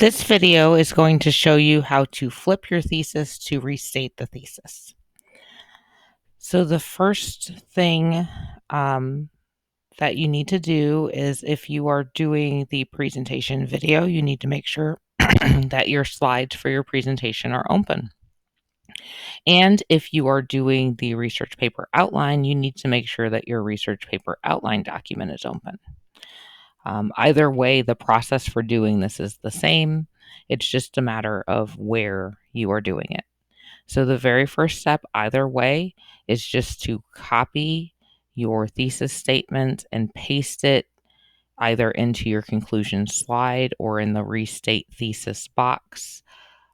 This video is going to show you how to flip your thesis to restate the thesis. So the first thing that you need to do is, if you are doing the presentation video, you need to make sure that your slides for your presentation are open. And if you are doing the research paper outline, you need to make sure that your research paper outline document is open. Either way, the process for doing this is the same. It's just a matter of where you are doing it. So the very first step, either way, is just to copy your thesis statement and paste it either into your conclusion slide or in the restate thesis box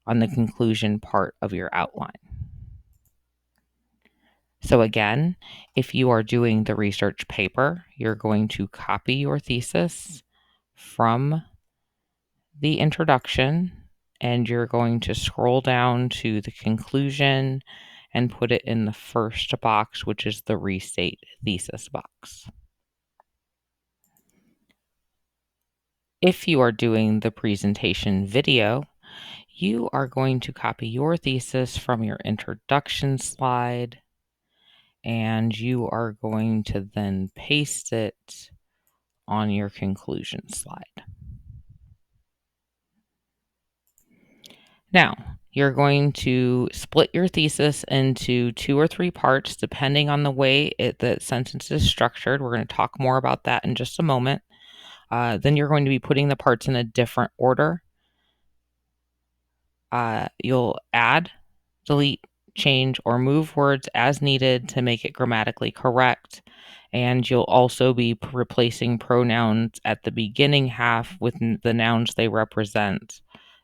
on the conclusion part of your outline. So again, if you are doing the research paper, you're going to copy your thesis from the introduction, and you're going to scroll down to the conclusion and put it in the first box, which is the restate thesis box. If you are doing the presentation video, you are going to copy your thesis from your introduction slide, and you are going to then paste it on your conclusion slide. Now, you're going to split your thesis into 2 or 3 parts, depending on the way the sentence is structured. We're going to talk more about that in just a moment. Then you're going to be putting the parts in a different order. You'll add, delete, change, or move words as needed to make it grammatically correct. And you'll also be replacing pronouns at the beginning half with the nouns they represent,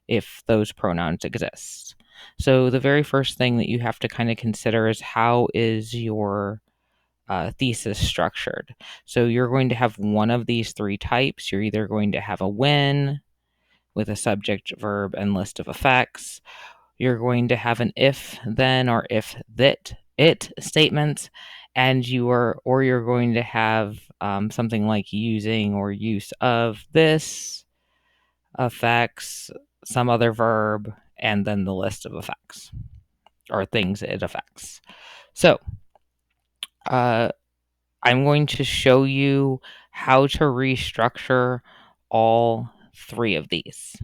if those pronouns exist. So the very first thing that you have to kind of consider is, how is your thesis structured? So you're going to have one of these 3 types. You're either going to have a when with a subject, verb, and list of effects. You're going to have an if, then, or if that it statement, and you're going to have something like using or use of this affects some other verb, and then the list of effects or things it affects. So I'm going to show you how to restructure all 3 of these.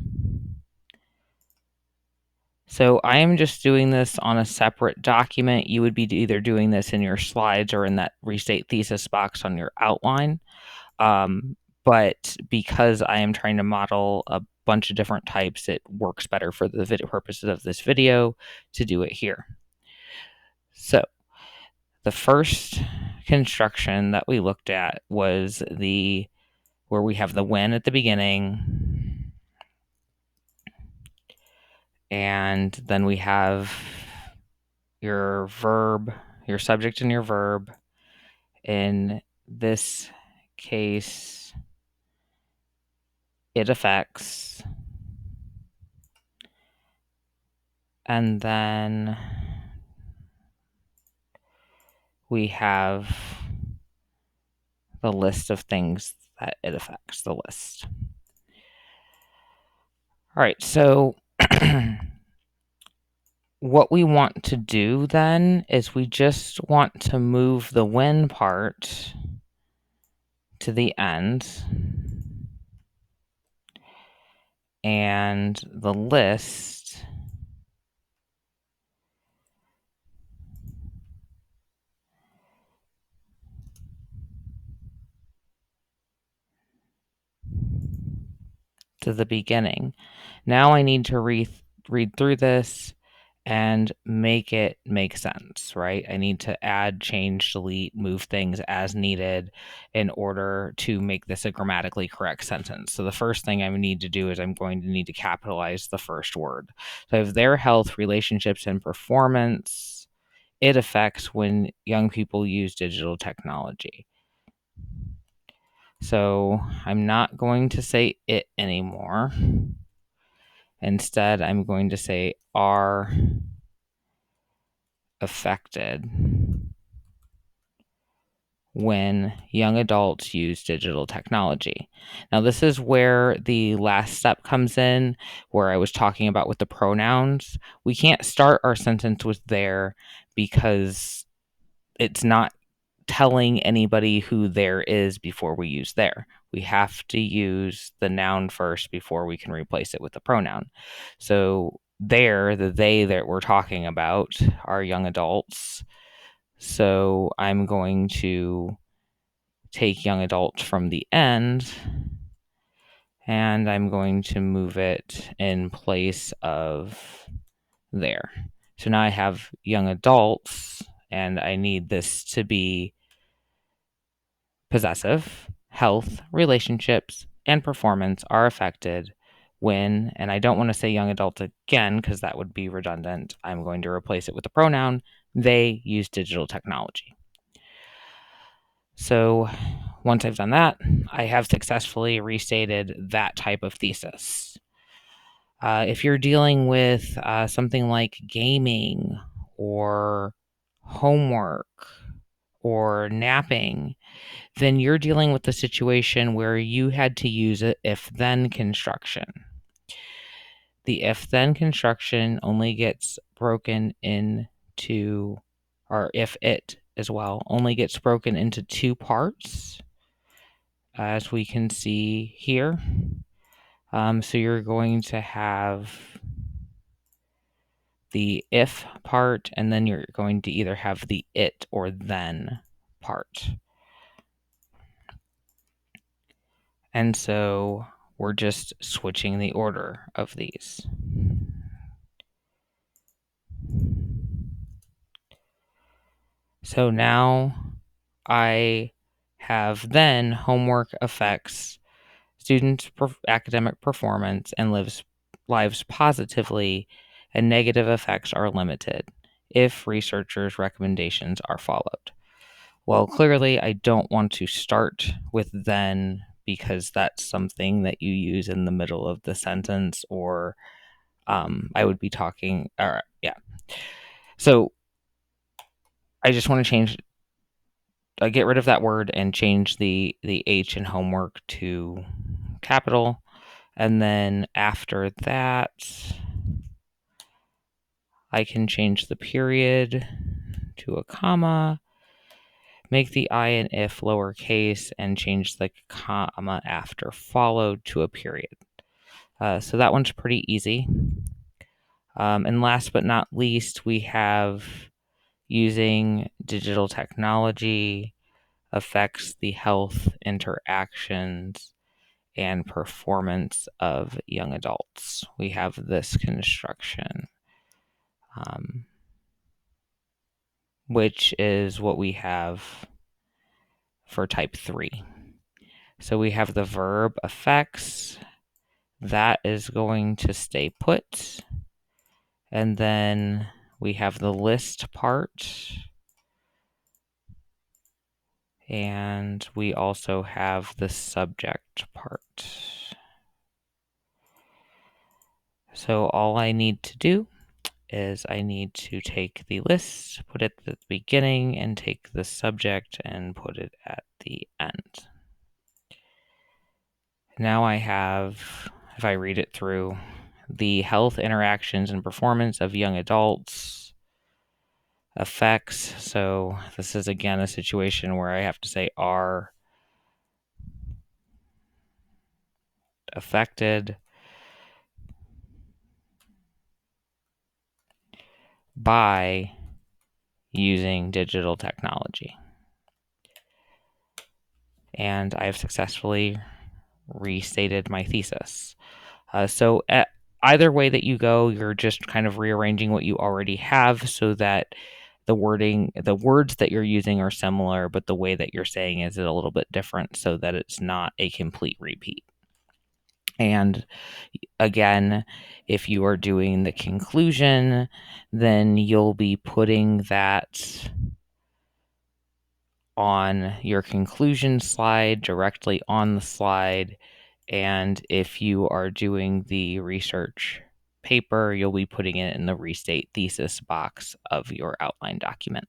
So I am just doing this on a separate document. You would be either doing this in your slides or in that restate thesis box on your outline. But because I am trying to model a bunch of different types, it works better for the video purposes of this video to do it here. So the first construction that we looked at was where we have the when at the beginning, and then we have your verb, your subject and your verb. In this case, it affects. And then we have the list of things that it affects, the list. All right, so what we want to do then is we just want to move the when part to the end, and the list to the beginning. Now I need to read through this and make it make sense, right? I need to add, change, delete, move things as needed in order to make this a grammatically correct sentence. So the first thing I need to do is I'm going to need to capitalize the first word. So I have their health, relationships, and performance. It affects when young people use digital technology. So I'm not going to say it anymore. Instead, I'm going to say are affected when young adults use digital technology. Now, this is where the last step comes in, where I was talking about with the pronouns. We can't start our sentence with there because it's not telling anybody who there is before we use there. We have to use the noun first before we can replace it with the pronoun. So there, the they that we're talking about are young adults. So I'm going to take young adult from the end and I'm going to move it in place of there. So now I have young adults and I need this to be possessive. Health, relationships, and performance are affected when, and I don't want to say young adult again because that would be redundant. I'm going to replace it with the pronoun they use digital technology. So once I've done that, I have successfully restated that type of thesis. If you're dealing with something like gaming or homework or napping, then you're dealing with the situation where you had to use an if-then construction. The if-then construction only gets broken into, or if it as well, only gets broken into two parts, as we can see here. So you're going to have the if part, and then you're going to either have the it or then part. And so we're just switching the order of these. So now I have then homework affects students' academic performance and lives positively, and negative effects are limited if researchers' recommendations are followed. Well, clearly, I don't want to start with then because that's something that you use in the middle of the sentence, or I would be talking. All right, yeah. So I just want to get rid of that word and change the H in homework to capital. And then after that, I can change the period to a comma, make the I and if lowercase, and change the comma after followed to a period. So that one's pretty easy. And last but not least, we have using digital technology affects the health, interactions, and performance of young adults. We have this construction, which is what we have for type 3. So we have the verb affects. That is going to stay put. And then we have the list part. And we also have the subject part. So all I need to do is I need to take the list, put it at the beginning, and take the subject and put it at the end. Now I have, if I read it through, the health, interactions, and performance of young adults affects. So this is again a situation where I have to say are affected by using digital technology. And I have successfully restated my thesis. So either way that you go, you're just kind of rearranging what you already have so that the words that you're using are similar, but the way that you're saying is a little bit different so that it's not a complete repeat. And again, if you are doing the conclusion, then you'll be putting that on your conclusion slide, directly on the slide. And if you are doing the research paper, you'll be putting it in the Restate thesis box of your outline document.